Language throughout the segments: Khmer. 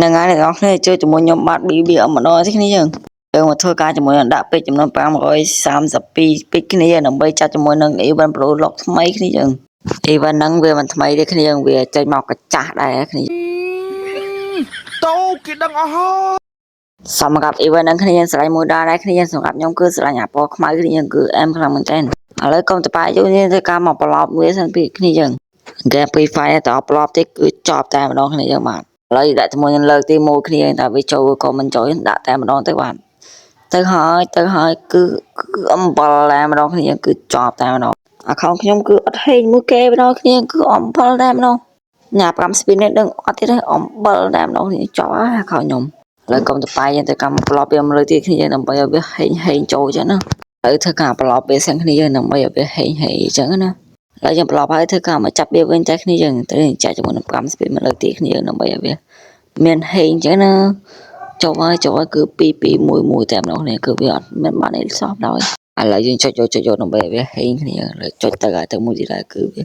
នឹងហើយអ្នកនរគ្នាជួយជាមួយខ្ញុំបាទ BBM ម្ដងទេគ្នាយើងមកធ្វើការជាមួយនឹងដាក់ពេកចំនួន532ពេកគ្នាដើម្បីចាត់ជាមួយនឹង event pro lock ថ្មីគ្នាយើង event ហ្នឹងវាមិនថ្មីទេគ្នាយើងវាចេញមកកាចាស់ដែរគ្នាតោគេដឹងអស់ហើយសម្រាប់ event ហ្នឹងគ្នាយើងស្រឡាញ់មួយដែរគ្នាយើងសម្រាប់ខ្ញុំគឺស្រឡាញ់អាពណ៌ខ្មៅគ្នាយើងគឺអែមខ្លាំងមែនតើឥឡូវកុំតប៉ាយកនេះធ្វើការមកប្រឡប់វាសិនពីគ្នាយើង game free fire តប្រឡប់ទេគឺចប់តែម្ដងគ្នាយើងបាទឥឡូវដាក់ជាមួយនឹងលើកទី1គ្នាតែវាចូលក៏មិនចូលដាក់តែម្ដងទៅបាទទៅហើយគឺអំបិលតែម្ដងគ្នាគឺចប់តែម្ដងអាខោខ្ញុំគឺអត់ហេងមួយគេម្ដងគ្នាគឺអំបិលតែម្ដងញ៉ា5 spin នេះដឹងអត់ទេអំបិលតែម្ដងគ្នាចប់ហើយអាខោខ្ញុំឥឡូវកុំតប៉ាយើងទៅកម្មប្រឡប់វាមកលើទីគ្នាដើម្បីឲ្យវាហេងចូលចឹងណាឥឡូវធ្វើការប្រឡប់វាសិនគ្នាដើម្បីឲ្យវាហេងចឹងណាហើយយើងប្រឡប់ហើយធ្វើការមកចាប់វាវិញតែគ្នាយើងទៅចាក់ជាមួយនឹង5 spin មកលើទីគ្នាដើម្បីឲ្យវាមានហេងចឹងណាចូលហើយគឺ2211តែម្ដងនេះគឺវាអត់មានបានអីសោះដល់ឥឡូវយើងចុចយកដើម្បីវាហេងគ្នាលើចុចទៅមួយទៀតគឺវា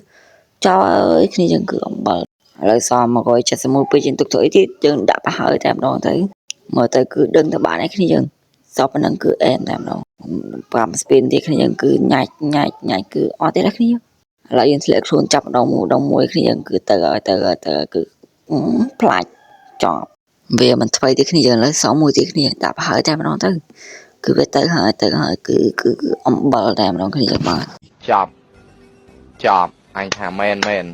ចោលអើយគ្នាយើងគឺអំបិលឥឡូវសម171ពេកយើងទុកទៅអីទៀតយើងដាក់ប្រហើយតែម្ដងទៅមើលទៅគឺដឹងតែបានឯគ្នាយើងសពប៉ុណ្ណឹងគឺអែមតែម្ដង5 spin ទៀតគ្នាយើងគឺញ៉ាច់គឺអត់ទេណាគ្នាឥឡូវយើងធ្លាក់ខ្លួនចាប់ម្ដងមួយគ្នាយើងគឺទៅគឺផ្លាច់ចប់វាមិនថ្មីទេគ្នាយើងឥឡូវសមមួយទៀតគ្នាដាក់ប្រហើយតែម្ដងទៅគឺវាទៅហើយគឺអំបិលតែម្ដងគ្នាយើងបាទចប់អញថាមែន